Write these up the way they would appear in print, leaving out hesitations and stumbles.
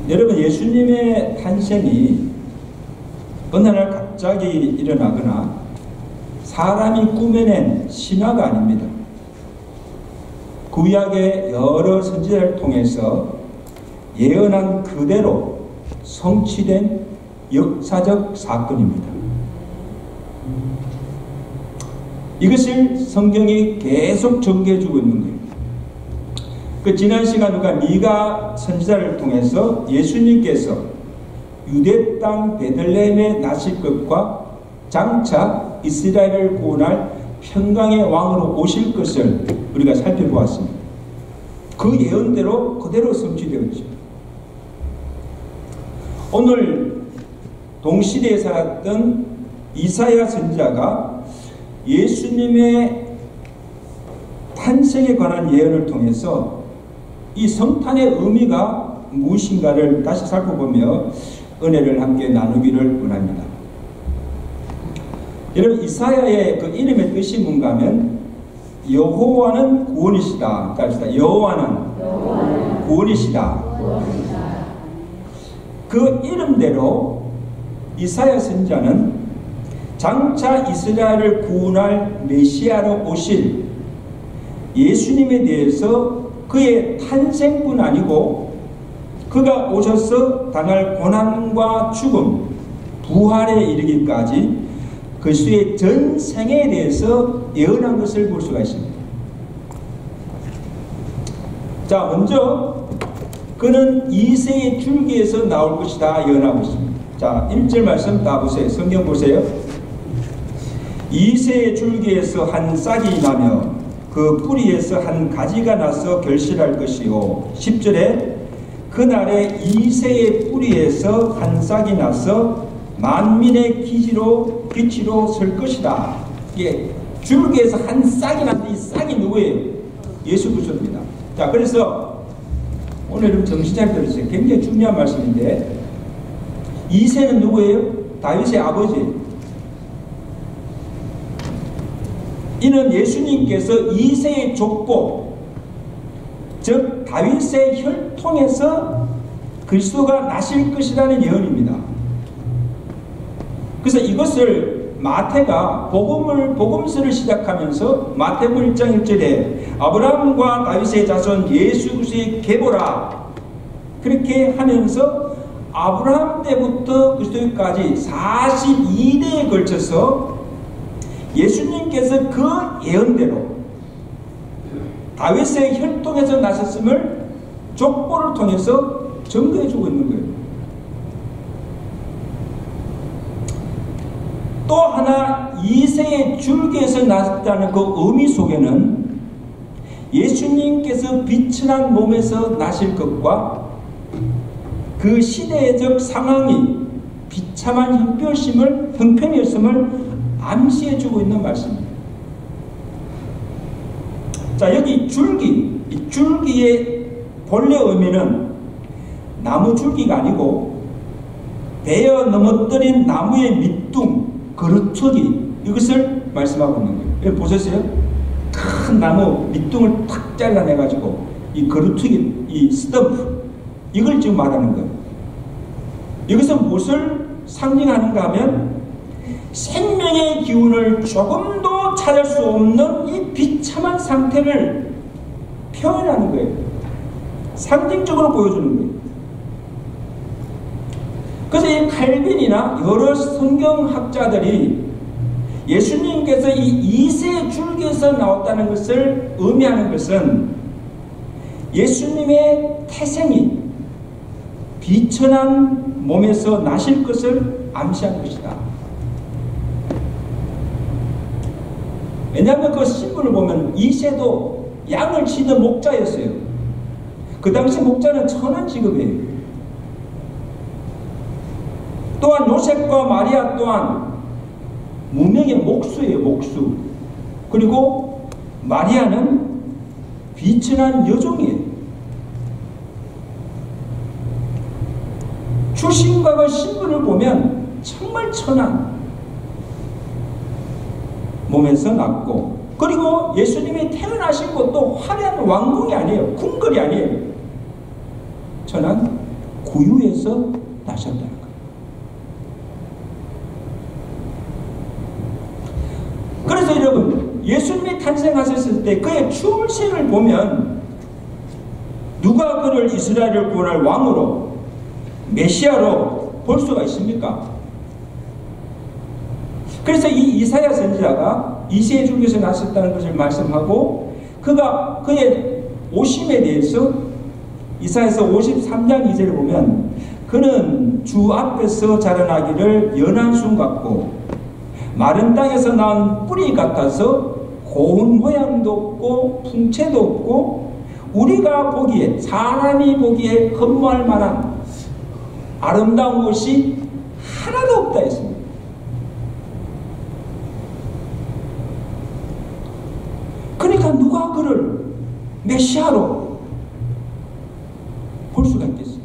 여러분, 예수님의 탄생이 어느 날 갑자기 일어나거나 사람이 꾸며낸 신화가 아닙니다. 구약의 여러 선지자를 통해서 예언한 그대로 성취된 역사적 사건입니다. 이것을 성경이 계속 전개해주고 있는 거예요. 지난 시간 우리가 미가 선지자를 통해서 예수님께서 유대 땅 베들레헴에 나실 것과 장차 이스라엘을 구원할 평강의 왕으로 오실 것을 우리가 살펴보았습니다. 그 예언대로 그대로 성취되었죠. 오늘 동시대에 살았던 이사야 선지자가 예수님의 탄생에 관한 예언을 통해서 이 성탄의 의미가 무엇인가를 다시 살펴보며 은혜를 함께 나누기를 원합니다. 여러분, 이사야의 그 이름의 뜻이 뭔가 하면 여호와는 구원이시다. 합시다. 여호와는 구원이시다. 그 이름대로 이사야 선지자는 장차 이스라엘을 구원할 메시아로 오실 예수님에 대해서 그의 탄생뿐 아니고 그가 오셔서 당할 고난과 죽음, 부활에 이르기까지 그리스도의 전생에 대해서 예언한 것을 볼 수가 있습니다. 자, 먼저 그는 이새의 줄기에서 나올 것이다 예언하고 있습니다. 자, 1절 말씀 다 보세요. 성경 보세요. 이새의 줄기에서 한 싹이 나며 그 뿌리에서 한 가지가 나서 결실할 것이요. 10절에 그날에 이새의 뿌리에서 한 싹이 나서 만민의 기치로 설 것이다. 이게 줄기에서 한 싹이 났는데 이 싹이 누구예요? 예수 그리스도입니다. 자, 그래서 오늘은 정신 차려 들으세요. 굉장히 중요한 말씀인데 이새는 누구예요? 다윗의 아버지. 이는 예수님께서 이새의 족보, 즉 다윗의 혈통에서 그리스도가 나실 것이라는 예언입니다. 그래서 이것을 마태가 복음서를 시작하면서 마태복음 1장 1절에 아브라함과 다윗의 자손 예수 그리스도의 계보라 그렇게 하면서 아브라함 때부터 그리스도까지 42대에 걸쳐서 예수님께서 그 예언대로 다윗의 혈통에서 나셨음을 족보를 통해서 증거해주고 있는 거예요. 또 하나 이새의 줄기에서 나셨다는 그 의미 속에는 예수님께서 비천한 몸에서 나실 것과 그 시대적 상황이 비참한 형편이었음을 암시해주고 있는 말씀입니다. 자, 여기 이 줄기의 본래 의미는 나무 줄기가 아니고 베어 넘어뜨린 나무의 밑둥, 거루터기 이것을 말씀하고 있는 거예요. 여기 보셨어요? 큰 나무 밑둥을 탁 잘라내가지고 이 거루터기, 이 스탬프 이걸 지금 말하는 거예요. 여기서 무엇을 상징하는가 하면 생명의 기운을 조금도 찾을 수 없는 이 비참한 상태를 표현하는 거예요. 상징적으로 보여주는 거예요. 그래서 이 칼빈이나 여러 성경학자들이 예수님께서 이 이새의 줄기에서 나왔다는 것을 의미하는 것은 예수님의 태생이 비천한 몸에서 나실 것을 암시한 것이다. 왜냐하면 그 신분을 보면 이새도 양을 치는 목자였어요. 그 당시 목자는 천한 직업이에요. 또한 요셉과 마리아 또한 무명의 목수예요. 목수. 그리고 마리아는 비천한 여종이에요. 출신과 그 신분을 보면 정말 천한 몸에서 났고, 그리고 예수님이 태어나신 것도 화려한 왕궁이 아니에요. 궁궐이 아니에요. 천한 부유해서 나셨다는 거예요. 그래서 여러분, 예수님이 탄생하셨을 때 그의 출생을 보면 누가 그를 이스라엘을 구원할 왕으로, 메시아로 볼 수가 있습니까? 그래서 이 이사야 선지자가 이새의 줄기에서 나셨다는 것을 말씀하고, 그가 그의 오심에 대해서 이사야서 53장 2절을 보면, 그는 주 앞에서 자라나기를 연한 순 같고 마른 땅에서 나온 뿌리 같아서 고운 모양도 없고 풍채도 없고 우리가 보기에, 사람이 보기에 흠모할 만한 아름다운 것이 하나도 없다 했습니다. 그러니까 누가 그를 메시아로 볼 수가 있겠어요?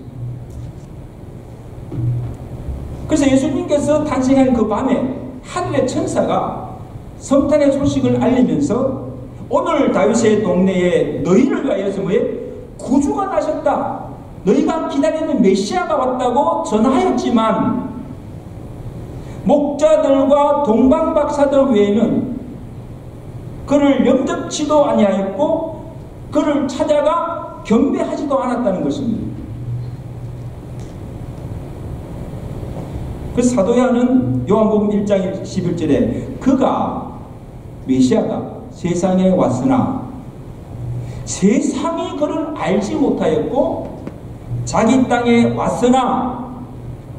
그래서 예수님께서 탄생한 그 밤에 하늘의 천사가 성탄의 소식을 알리면서 오늘 다윗의 동네에 너희를 위하여서 구주가 나셨다, 너희가 기다리는 메시아가 왔다고 전하였지만 목자들과 동방박사들 외에는 그를 영접치도 아니하였고 그를 찾아가 경배하지도 않았다는 것입니다. 그 사도 요한은 요한복음 1장 11절에 그가, 메시아가 세상에 왔으나 세상이 그를 알지 못하였고 자기 땅에 왔으나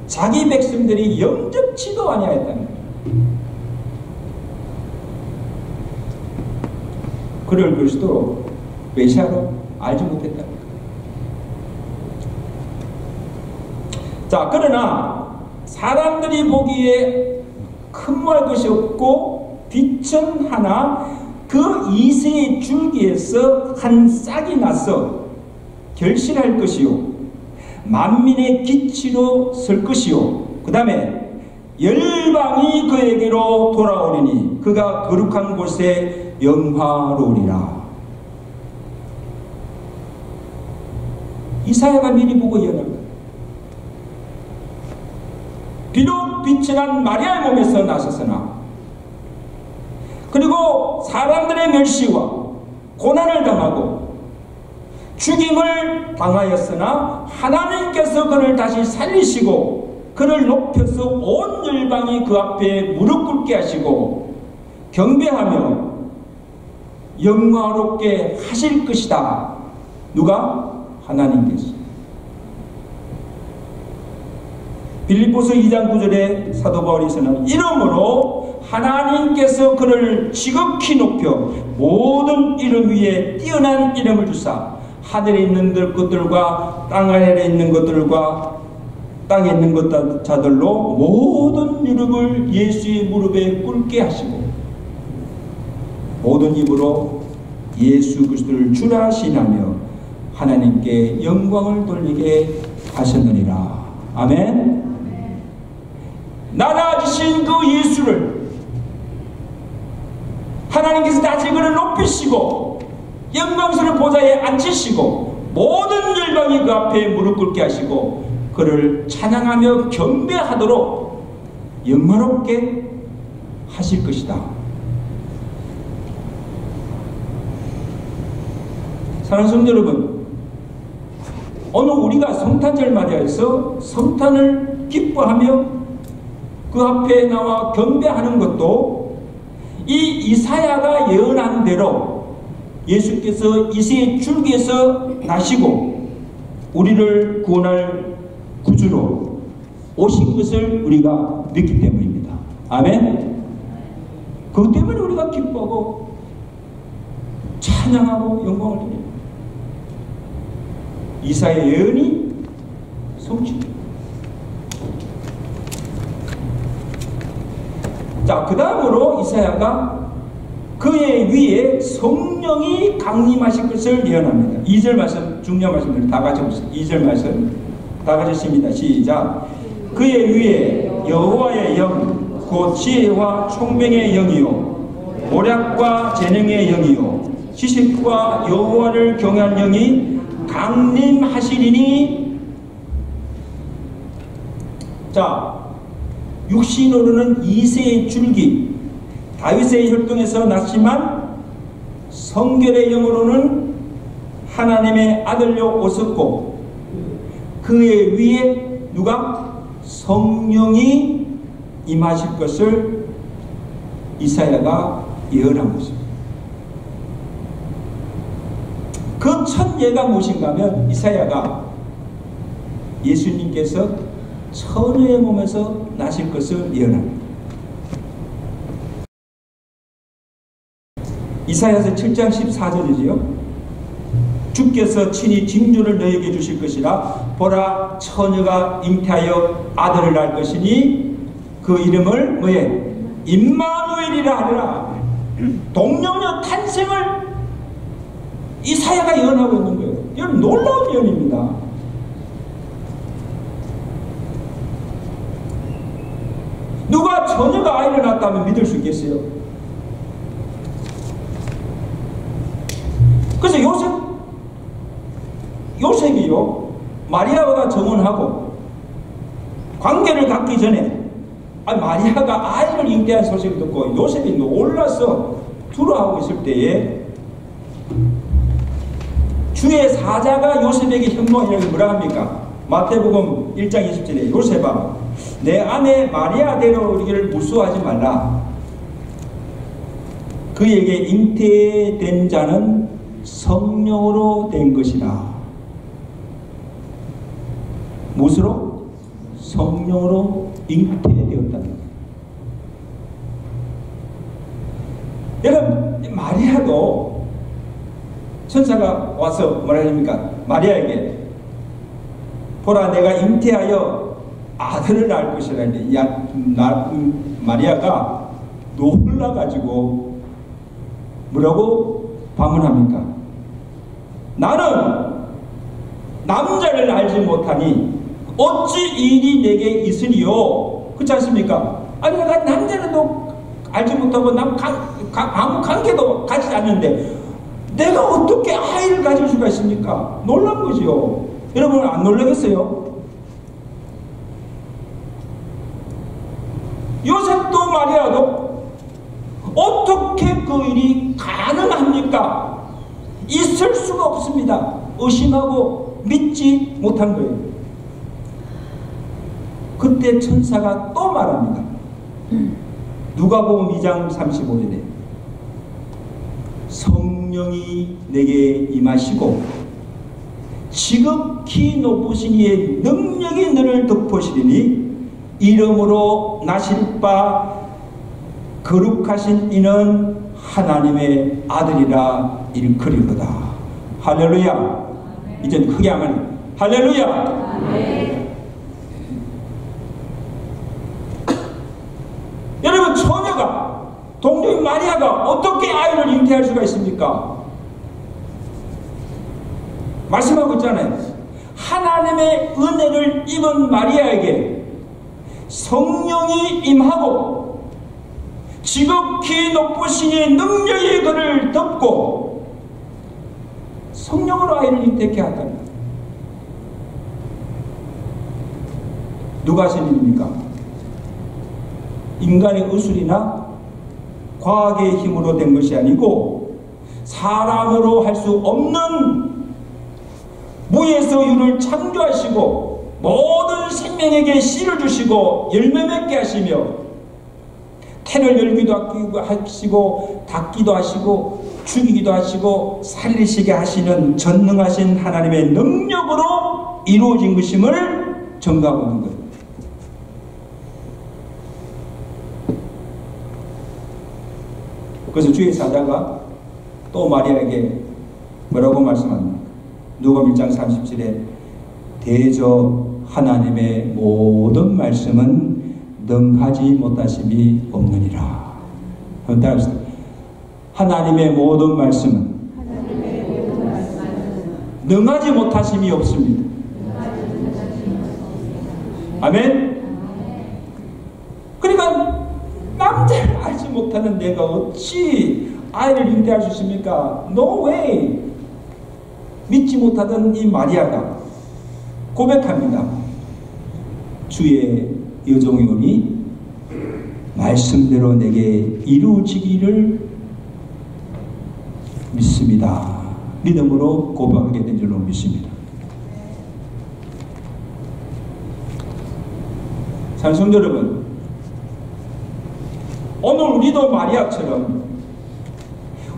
자기 백성들이 영접치도 아니하였다는 거예요. 그를 그리스도로, 메시아로 알지 못했다는 거예요. 자, 그러나 사람들이 보기에 흠모할 것이 없고 빛은 하나, 그 이새의 줄기에서 한 싹이 나서 결실할 것이요 만민의 기치로 설 것이요 그 다음에 열방이 그에게로 돌아오리니 그가 거룩한 곳에 영화로우리라. 이사야가 미리 보고 예언합니다. 비록 빛이 난 마리아의 몸에서 나셨으나, 그리고 사람들의 멸시와 고난을 당하고 죽임을 당하였으나 하나님께서 그를 다시 살리시고 그를 높여서 온 열방이 그 앞에 무릎 꿇게 하시고 경배하며 영화롭게 하실 것이다. 누가? 하나님께서. 빌립보서 2장 9절에 사도 바울에서는 이러므로 하나님께서 그를 지극히 높여 모든 이름 위에 뛰어난 이름을 주사 하늘에 있는 것들과 땅 아래에 있는 것들과 땅에 있는 자들로 모든 무릎을 예수의 무릎에 꿇게 하시고 모든 입으로 예수 그리스도를 주라 시인하며 하나님께 영광을 돌리게 하셨느니라. 아멘. 낮아지신 그 예수를 하나님께서 다시 그를 높이시고 영광스러운 보좌에 앉히시고 모든 열방이 그 앞에 무릎 꿇게 하시고 그를 찬양하며 경배하도록 영화롭게 하실 것이다. 사랑하는 성도 여러분, 오늘 우리가 성탄절 맞이해서 성탄을 기뻐하며 그 앞에 나와 경배하는 것도 이 이사야가 예언한 대로 예수께서 이새의 줄기에서 나시고 우리를 구원할 구주로 오신 것을 우리가 믿기 때문입니다. 아멘. 그것 때문에 우리가 기뻐하고 찬양하고 영광을 드립니다. 이사야의 예언이 성취됩니다. 자, 그 다음으로 이사야가 그의 위에 성령이 강림하실 것을 예언합니다. 2절 말씀, 중요한 말씀을 다 같이 보세요. 2절 말씀 다 같이 읽습니다. 시작. 그의 위에 여호와의 영, 곧 지혜와 총명의 영이요 모략과 재능의 영이요 지식과 여호와를 경외한 영이 강림하시리니 자, 육신으로는 이새의 줄기, 다윗의 혈통에서 났지만 성결의 영으로는 하나님의 아들로 오셨고, 그의 위에 누가? 성령이 임하실 것을 이사야가 예언한 것입니다. 그 첫 예가 무엇인가 하면 이사야가 예수님께서 처녀의 몸에서 나실 것을 예언합니다. 이사야서 7장 14절이지요. 주께서 친히 징조를 너에게 주실 것이라. 보라, 처녀가 잉태하여 아들을 낳을 것이니 그 이름을 뭐에? 임마누엘이라 하리라. 동정녀 탄생을 이사야가 예언하고 있는 거예요. 이건 놀라운 예언입니다. 누가 처녀가 아이를 낳았다면 믿을 수 있겠어요? 그래서 요셉이요, 마리아와 정혼하고 관계를 갖기 전에 마리아가 아이를 잉태한 소식을 듣고 요셉이 놀라서 두려워하고 있을 때에 주의 사자가 요셉에게 현몽이라고 뭐라 합니까? 마태복음 1장 20절에 요셉아, 내 아내 마리아 데려오기를 무수하지 말라. 그에게 잉태된 자는 성령으로 된 것이라. 무엇으로? 성령으로 잉태되었다는 거예요. 여러분, 마리아도 천사가 와서 뭐라 합니까? 마리아에게 보라, 내가 잉태하여 아들을 낳을 것이라 했는데 마리아가 놀라가지고 뭐라고 반문합니까? 나는 남자를 알지 못하니 어찌 일이 내게 있으리요? 그렇지 않습니까? 아니, 내가 남자는 알지 못하고 아무 관계도 가지지 않는데 내가 어떻게 아이를 가질 수가 있습니까? 놀란 거지요. 여러분, 안 놀라겠어요? 요셉도 마리아도 어떻게 그 일이 가능합니까? 있을 수가 없습니다. 의심하고 믿지 못한 거예요. 그때 천사가 또 말합니다. 누가복음 2장 35절에 성령이 내게 임하시고 지극히 높으신 이의 능력이 너를 덮으시리니 이름으로 나실 바 거룩하신 이는 하나님의 아들이라 일컬이로다. 할렐루야. 이젠 크게 하면 할렐루야. 여러분, 처녀가 동정인 마리아가 어떻게 아이를 잉태할 수가 있습니까? 말씀하고 있잖아요. 하나님의 은혜를 입은 마리아에게 성령이 임하고 지극히 높으신 이의 능력이 그를 덮고 성령으로 아이를 잉태케 하다. 누가 하신 일입니까? 인간의 의술이나 과학의 힘으로 된 것이 아니고 사람으로 할 수 없는 무에서 유를 창조하시고 모든 생명에게 씨를 주시고 열매 맺게 하시며 태를 열기도 하시고 닫기도 하시고 죽이기도 하시고 살리시게 하시는 전능하신 하나님의 능력으로 이루어진 것임을 증거하고 있는 거예요. 그래서 주의 사자가 또 마리아에게 뭐라고 말씀합니까? 누가복음 1장 30절에 대저 하나님의 모든 말씀은 능하지 못하심이 없느니라. 하나님의 모든 말씀은 능하지 못하심이 없습니다. 아멘. 그러니까 남자를 알지 못하는 내가 어찌 아이를 잉태할 수 있습니까? No way. 믿지 못하던 이 마리아가 고백합니다. 주의 여종이오니 말씀대로 내게 이루어지기를 믿습니다. 믿음으로 고백하게 된 줄로 믿습니다. 사랑하는 성도 여러분, 오늘 우리도 마리아처럼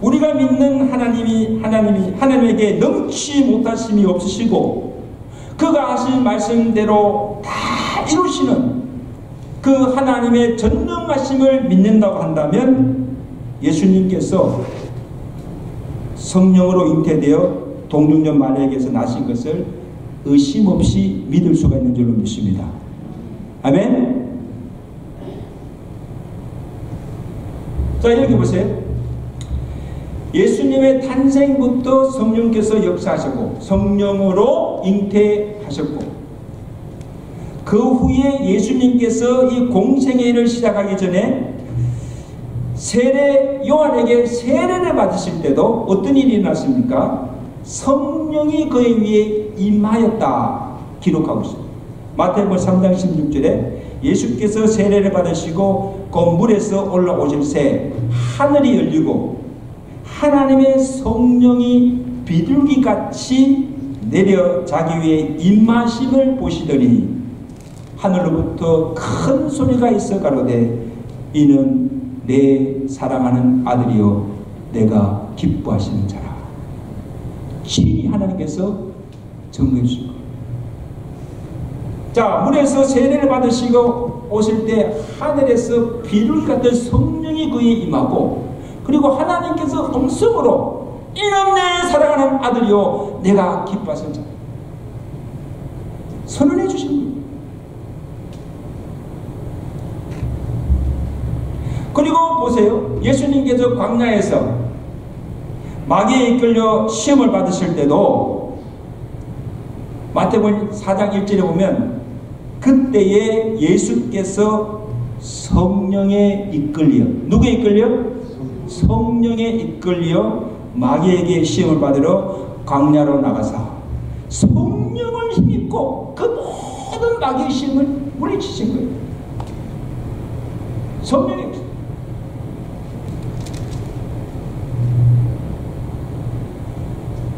우리가 믿는 하나님에게 넘치 못하심이 없으시고 그가 하신 말씀대로 다 이루시는 그 하나님의 전능하심을 믿는다고 한다면 예수님께서 성령으로 잉태되어 동정녀 마리아에게서 나신 것을 의심 없이 믿을 수가 있는 줄로 믿습니다. 아멘. 자, 이렇게 보세요. 예수님의 탄생부터 성령께서 역사하셨고 성령으로 잉태하셨고 그 후에 예수님께서 이 공생의 일을 시작하기 전에 요한에게 세례를 받으실 때도 어떤 일이 일어났습니까? 성령이 그의 위에 임하였다 기록하고 있습니다. 마태복음 3장 16절에 예수께서 세례를 받으시고 그 물에서 올라오실 새 하늘이 열리고 하나님의 성령이 비둘기같이 내려 자기 위에 임하심을 보시더니 하늘로부터 큰 소리가 있어 가로되 이는 내 사랑하는 아들이요 내가 기뻐하시는 자라. 친히 하나님께서 증거해 주신 거예요. 자, 물에서 세례를 받으시고 오실 때 하늘에서 비둘기 같은 성령이 그에 임하고 그리고 하나님께서 음성으로 이는 내 사랑하는 아들이요 내가 기뻐하시는 자라 선언해 주신 거예요. 그리고 보세요. 예수님께서 광야에서 마귀에 이끌려 시험을 받으실 때도 마태복음 4장 1절에 보면 그때에 예수께서 성령에 이끌려 누구에 이끌려? 성령에 이끌려 마귀에게 시험을 받으러 광야로 나가서 성령을 힘입고 그 모든 마귀의 시험을 물리치신 거예요. 성령의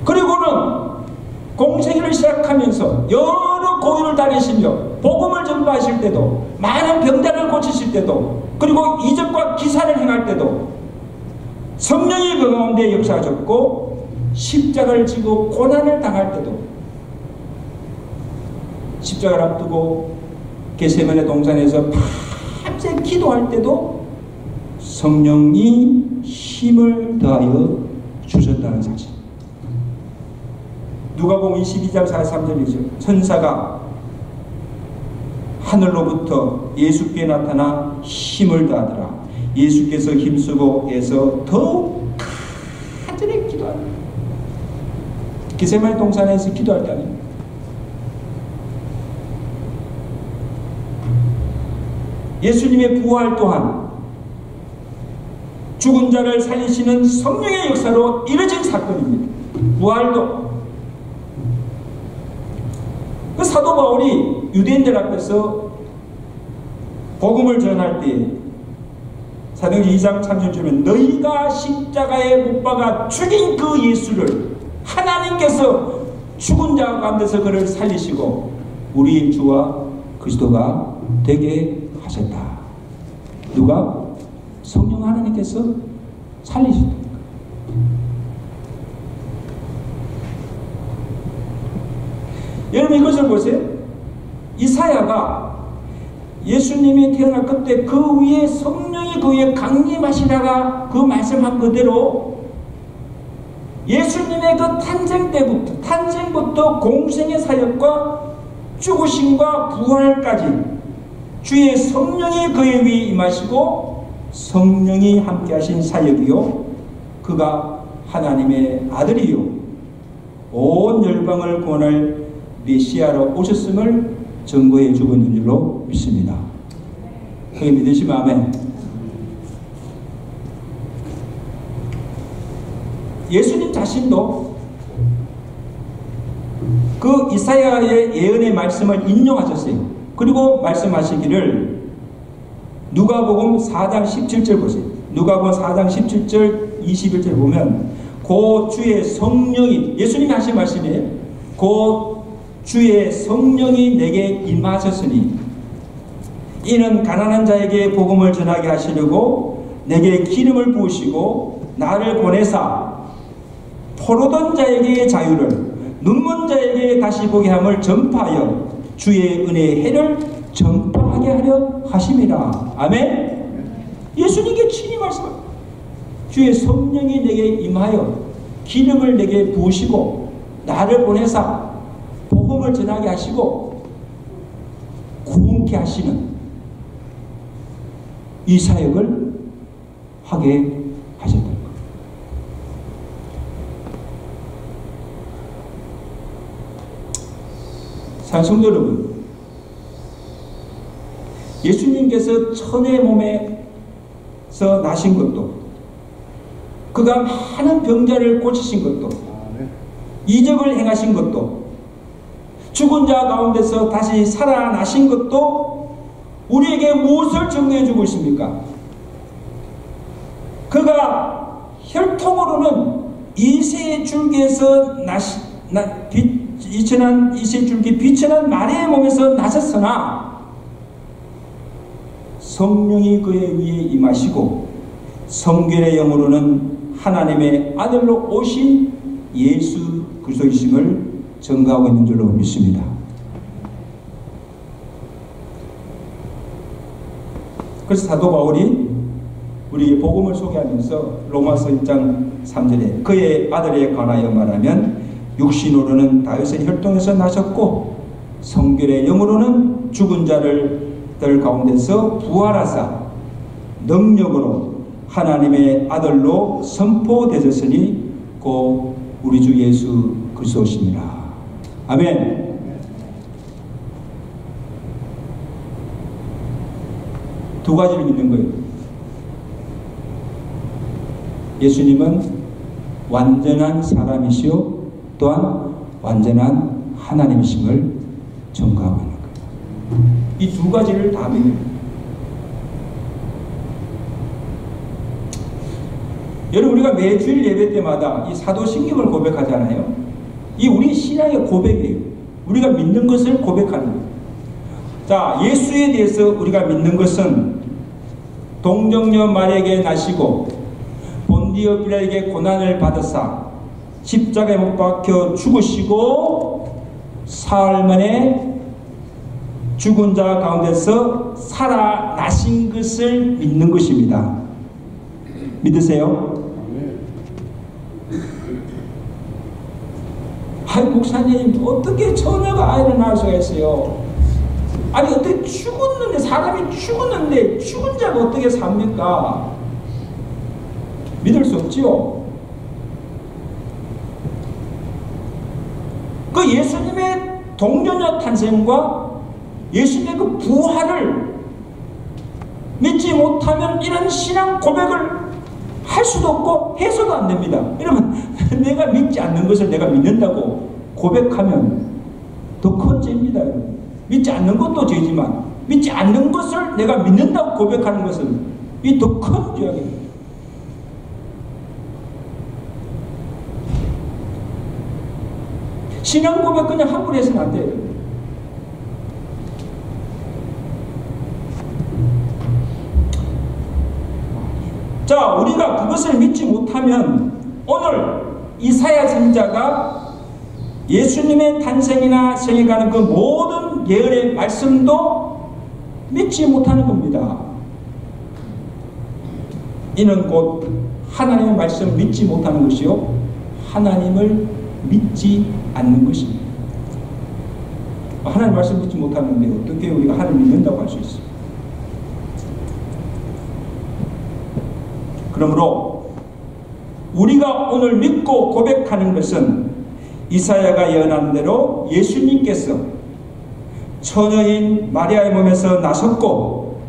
그리고는 공생애를 시작하면서 여러 고유를 다니시며 복음을 전파하실 때도 많은 병자를 고치실 때도 그리고 이적과 기사를 행할 때도 성령이 그 가운데 역사하셨고 십자가를 지고 고난을 당할 때도 십자가를 앞두고 겟세마네 동산에서 밤새 기도할 때도 성령이 힘을 더하여 주셨다는 사실. 누가복음 22장 43절이죠. 천사가 하늘로부터 예수께 나타나 힘을 더하더라. 예수께서 힘쓰고 해서 더욱 간절히 기도하라. 겟세마네 동산에서 기도할 때 아닙니다. 예수님의 부활 또한 죽은 자를 살리시는 성령의 역사로 이루어진 사건입니다. 부활도 그 사도 바울이 유대인들 앞에서 복음을 전할 때 사도행전 2장 3절에 너희가 십자가에 못 박아 죽인 그 예수를 하나님께서 죽은 자 가운데서 그를 살리시고 우리의 주와 그리스도가 되게 하셨다. 누가? 성령 하나님께서 살리셨다. 여러분 이것을 보세요. 이사야가 예수님이 태어날 그때 그 위에 성령이 그 위에 강림하시다가 그 말씀한 그대로 예수님의 그 탄생부터 공생의 사역과 죽으심과 부활까지 주의 성령이 그의 위에 임하시고 성령이 함께하신 사역이요 그가 하나님의 아들이요 온 열방을 구원할 메시아로 오셨음을 증거해 주고 있는 줄로 믿습니다. 그게 믿으시면 아멘. 예수님 자신도 그 이사야의 예언의 말씀을 인용하셨어요. 그리고 말씀하시기를 누가복음 4장 17절 보세요. 누가복음 4장 17절 21절 보면 고 주의 성령이, 예수님이 하신 말씀이에요. 고 주의 성령이 내게 임하셨으니 이는 가난한 자에게 복음을 전하게 하시려고 내게 기름을 부으시고 나를 보내사 포로던 자에게 자유를, 눈먼 자에게 다시 보게 함을 전파하여 주의 은혜의 해를 전파하게 하려 하심이라. 아멘. 예수님께 친히 말씀합니다. 주의 성령이 내게 임하여 기름을 내게 부으시고 나를 보내사 복음을 전하게 하시고 구원케 하시는 이 사역을 하게 하셨다는 것. 사랑하는 성도 여러분, 예수님께서 천의 몸에서 나신 것도, 그가 많은 병자를 고치신 것도, 이적을 행하신 것도, 죽은 자 가운데서 다시 살아나신 것도 우리에게 무엇을 증거해 주고 있습니까? 그가 혈통으로는 이새의 줄기에서 이새의 줄기 비천한 마리아의 몸에서 나셨으나 성령이 그의 위에 임하시고 성결의 영으로는 하나님의 아들로 오신 예수 그리스도이심을 증거하고 있는 줄로 믿습니다. 그래서 사도 바울이 우리 복음을 소개하면서 로마서 1장 3절에 그의 아들에 관하여 말하면 육신으로는 다윗의 혈통에서 나셨고 성결의 영으로는 죽은 자들 가운데서 부활하사 능력으로 하나님의 아들로 선포되셨으니 곧 우리 주 예수 그리스도시니라. 아멘. 두 가지를 믿는 거예요. 예수님은 완전한 사람이시오 또한 완전한 하나님이심을 증거하고 있는 거예요. 이 두 가지를 다 믿는 거예요. 여러분, 우리가 매주일 예배 때마다 이 사도신경을 고백하잖아요. 이 우리 신앙의 고백이에요. 우리가 믿는 것을 고백하는 거예요. 자, 예수에 대해서 우리가 믿는 것은 동정녀 마리아에게 나시고 본디오 빌라에게 고난을 받으사 십자가에 못 박혀 죽으시고 사흘 만에 죽은 자 가운데서 살아나신 것을 믿는 것입니다. 믿으세요? 아니, 목사님, 어떻게 처녀가 아이를 낳을 수가 있어요? 아니, 어떻게 죽었는데, 사람이 죽었는데 죽은 자가 어떻게 삽니까? 믿을 수 없지요. 그 예수님의 동정녀 탄생과 예수님의 그 부활을 믿지 못하면 이런 신앙 고백을 할 수도 없고 해서도 안 됩니다. 여러분, 내가 믿지 않는 것을 내가 믿는다고 고백하면 더 큰 죄입니다. 여러분. 믿지 않는 것도 죄지만 믿지 않는 것을 내가 믿는다고 고백하는 것은 이 더 큰 죄악입니다. 신앙 고백 그냥 함부로 해서는 안 돼요. 자, 우리가 그것을 믿지 못하면 오늘 이사야 선지자가 예수님의 탄생이나 생에 가는 그 모든 예언의 말씀도 믿지 못하는 겁니다. 이는 곧 하나님의 말씀을 믿지 못하는 것이요 하나님을 믿지 않는 것입니다. 하나님 말씀 믿지 못하는데 어떻게 우리가 하나님 믿는다고 할 수 있어요? 그러므로 우리가 오늘 믿고 고백하는 것은 이사야가 예언한 대로 예수님께서 처녀인 마리아의 몸에서 나섰고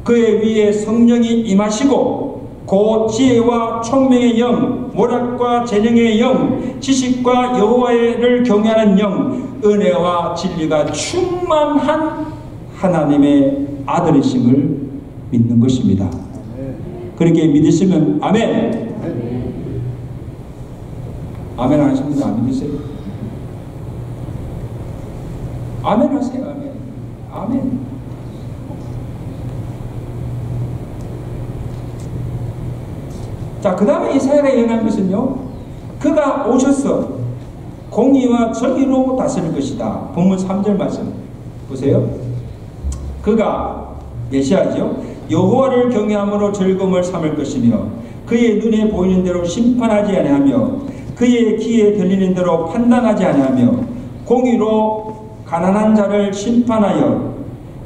그의 위에 성령이 임하시고 곧 지혜와 총명의 영, 모략과 재능의 영, 지식과 여호와를 경외하는 영, 은혜와 진리가 충만한 하나님의 아들이심을 믿는 것입니다. 그렇게 믿으시면 아멘. 아멘 안 하십니다. 안 믿으세요? 아멘 하세요. 아멘. 아멘. 자, 그 다음에 이사야가 예언한 것은요, 그가 오셔서 공의와 정의로 다스릴 것이다. 본문 3절 말씀 보세요. 그가 메시아죠. 여호와를 경외함으로 즐거움을 삼을 것이며 그의 눈에 보이는 대로 심판하지 아니하며 그의 귀에 들리는 대로 판단하지 아니하며 공의로 가난한 자를 심판하여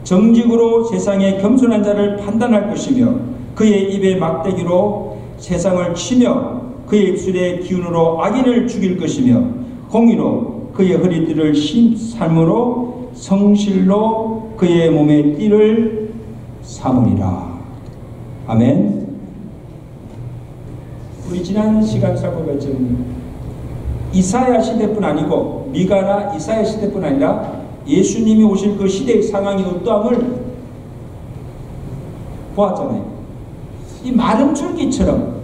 정직으로 세상의 겸손한 자를 판단할 것이며 그의 입에 막대기로 세상을 치며 그의 입술의 기운으로 악인을 죽일 것이며 공의로 그의 허리띠를 삶으로 성실로 그의 몸에 띠를 삼으리라. 아멘. 우리 지난 시간 살펴봤지만 이사야 시대뿐 아니고 미가나 이사야 시대뿐 아니라 예수님이 오실 그 시대의 상황이 어떠함을 보았잖아요. 이 마른 줄기처럼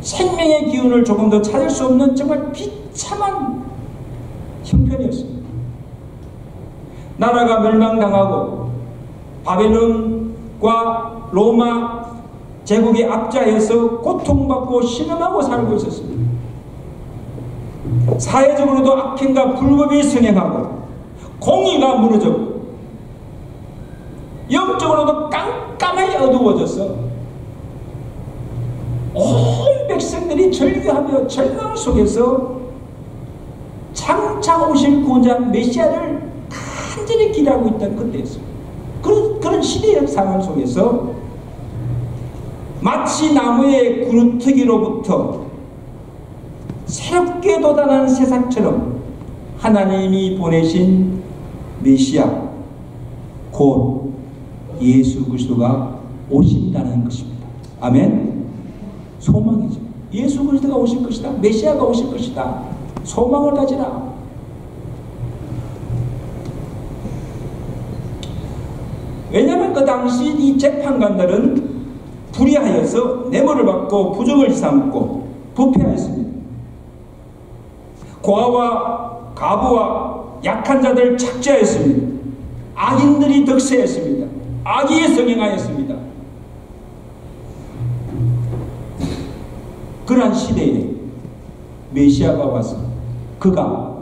생명의 기운을 조금 더 찾을 수 없는 정말 비참한 형편이었습니다. 나라가 멸망당하고 바벨론과 로마 제국의 압자에서 고통받고 신음하고 살고 있었습니다. 사회적으로도 악행과 불법이 성행하고 공의가 무너졌고 영적으로도 깜깜하게 어두워져서 온 백성들이 절규하며 절망 속에서 장차 오실 구원자 메시아를 간절히 기대하고 있던 그때였습니다. 그런 시대의 상황 속에서 마치 나무의 그루터기로부터 새롭게 돋아나는 새싹처럼 하나님이 보내신 메시아 곧 예수 그리스도가 오신다는 것입니다. 아멘. 소망이죠. 예수 그리스도가 오실 것이다. 메시아가 오실 것이다. 소망을 가지라. 왜냐하면 그 당시 이 재판관들은 불의하여서 뇌물을 받고 부정을 삼고 부패하였습니다. 고아와 가부와 약한 자들 착취하였습니다. 악인들이 득세했습니다. 악의에 성행하였습니다. 그러한 시대에 메시아가 와서 그가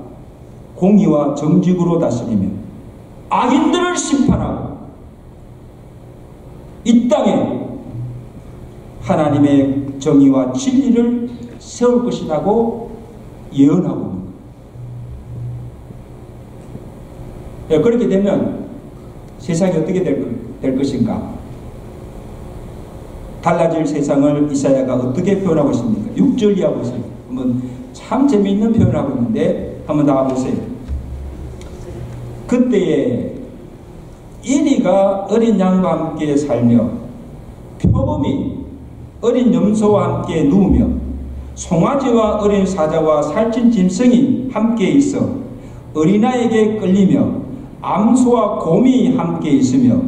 공의와 정직으로 다스리며 악인들을 심판하고 이 땅에 하나님의 정의와 진리를 세울 것이라고 예언하고 있는 거예요. 그렇게 되면 세상이 어떻게 될 것인가? 달라질 세상을 이사야가 어떻게 표현하고 있습니까? 6절 이하 보세요. 한번 참 재미있는 표현을 하고 있는데 한번 나와보세요. 그때에 이리가 어린 양과 함께 살며 표범이 어린 염소와 함께 누우며 송아지와 어린 사자와 살찐 짐승이 함께 있어 어린아이에게 끌리며 암소와 곰이 함께 있으며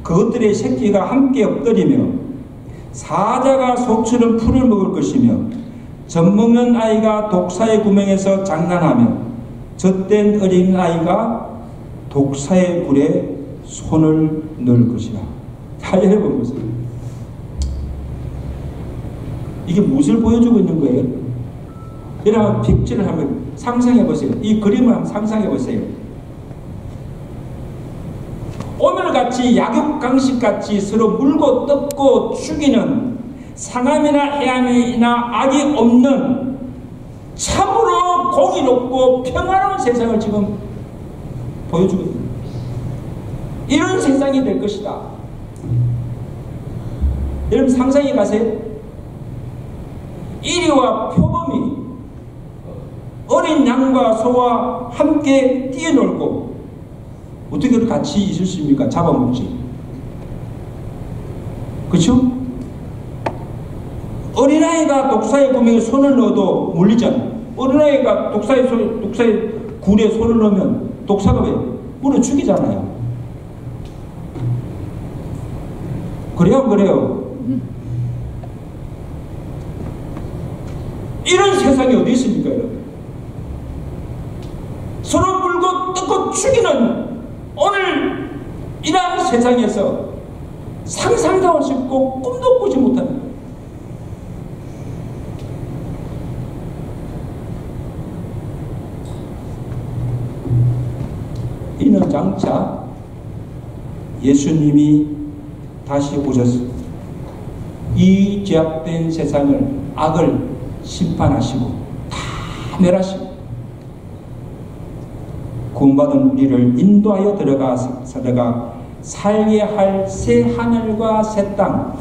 그것들의 새끼가 함께 엎드리며 사자가 소처럼 풀을 먹을 것이며 젖먹는 아이가 독사의 구멍에서 장난하며 젖된 어린아이가 독사의 굴에 손을 넣을 것이라. 자, 여러분 보세요. 이게 무엇을 보여주고 있는 거예요? 여러분 픽처를 한번 상상해 보세요. 이 그림을 한번 상상해 보세요. 오늘같이 약육강식같이 서로 물고 뜯고 죽이는 상함이나 해함이나 악이 없는 참으로 공의롭고 평화로운 세상을 지금 보여주고 있습니다. 이런 세상이 될 것이다. 여러분 상상해 가세요. 이리와 표범이 어린 양과 소와 함께 뛰어놀고 어떻게 같이 있을 수 있습니까? 잡아먹지. 그렇죠? 어린아이가 독사의 구멍에 손을 넣어도 물리잖아요. 어린아이가 독사의 굴에 손을 넣으면 독사가 왜? 물어 죽이잖아요. 그래요, 그래요. 이런 세상이 어디 있습니까, 여러분? 서로 물고 뜯고 죽이는 오늘 이러한 세상에서 상상도 할 수 없고 꿈도 꾸지 못하는 거예요. 이는 장차 예수님이 다시 오셔서 이 죄악된 세상을, 악을 심판하시고 다 멸하시고 구원받은 우리를 인도하여 들어가 살게 할 새 하늘과 새 땅,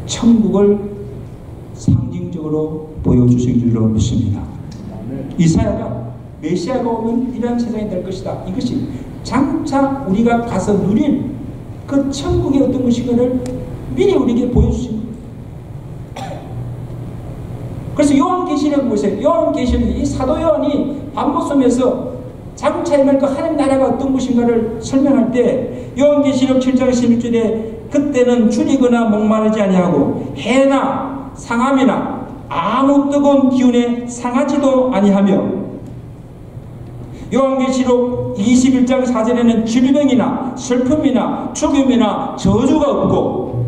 천국을 상징적으로 보여주실 줄로 믿습니다. 이사야가 메시아가 오면 이러한 세상이 될 것이다. 이것이 장차 우리가 가서 누릴 그 천국의 어떤 것인가를 미리 우리에게 보여주신 거예요. 그래서 요한계시록 보세요. 요한계시록, 이 사도 요한이 반복하면서 장차 임할 그 하나님 나라가 어떤 것인가를 설명할 때 요한계시록 7장 16절에 그때는 줄이거나 목마르지 아니하고 해나 상함이나 아무 뜨거운 기운에 상하지도 아니하며, 요한계시록 21장 4절에는 질병이나 슬픔이나 죽음이나 저주가 없고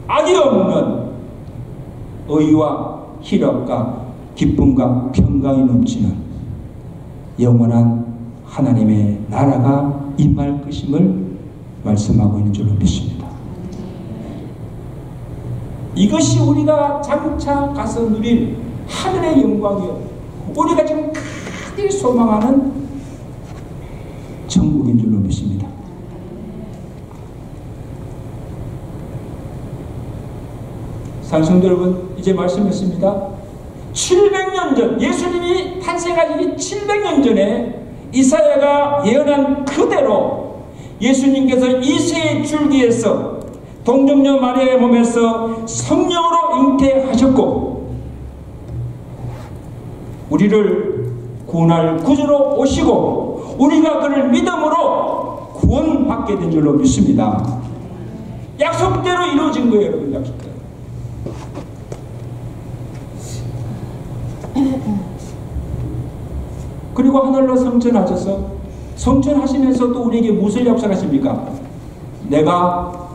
악이 없는 의와 희락과 기쁨과 평강이 넘치는 영원한 하나님의 나라가 임할 것임을 말씀하고 있는 줄로 믿습니다. 이것이 우리가 장차 가서 누릴 하늘의 영광이요, 우리가 지금 크게 소망하는 천국인 줄로 믿습니다. 사랑성도 여러분, 이제 말씀했습니다. 700년 전, 예수님이 탄생하기 700년 전에 이사야가 예언한 그대로 예수님께서 이새의 줄기에서 동정녀 마리아의 몸에서 성령으로 잉태하셨고 우리를 구원할 구주로 오시고 우리가 그를 믿음으로 구원받게 된 줄로 믿습니다. 약속대로 이루어진 거예요, 여러분. 약속대로. 그리고 하늘로 성천하셔서 성천하시면서 또 우리에게 무엇을 약속하십니까? 내가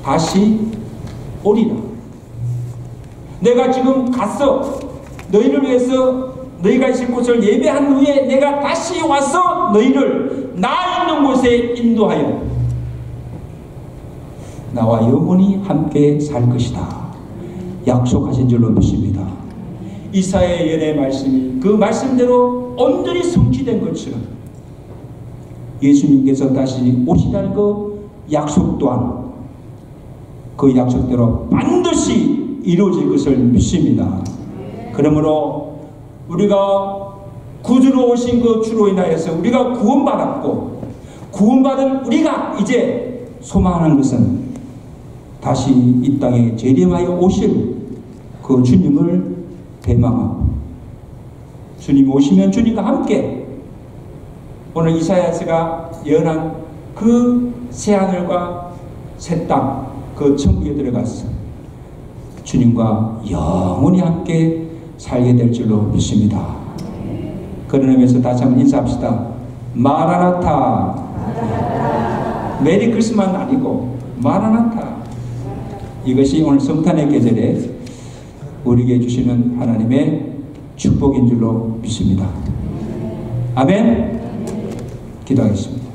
다시 오리라. 내가 지금 가서 너희를 위해서 너희가 있을 곳을 예배한 후에 내가 다시 와서 너희를 나 있는 곳에 인도하여 나와 영원히 함께 살 것이다. 약속하신 줄로 믿습니다. 이사야의 예언의 말씀이 그 말씀대로 온전히 성취된 것처럼 예수님께서 다시 오시다는 그 약속 또한 그 약속대로 반드시 이루어질 것을 믿습니다. 그러므로 우리가 구주로 오신 그 주로 인하여서 우리가 구원받았고 구원받은 우리가 이제 소망하는 것은 다시 이 땅에 재림하여 오실 그 주님을 대망하고 주님이 오시면 주님과 함께 오늘 이사야서가 예언한 그 새하늘과 새 땅, 그 천국에 들어가서 주님과 영원히 함께 살게 될 줄로 믿습니다. 그런 의미에서 다시 한번 인사합시다. 마라나타. 메리 크리스마스는 아니고 마라나타. 이것이 오늘 성탄의 계절에 우리에게 주시는 하나님의 축복인 줄로 믿습니다. 아멘. 기도하겠습니다.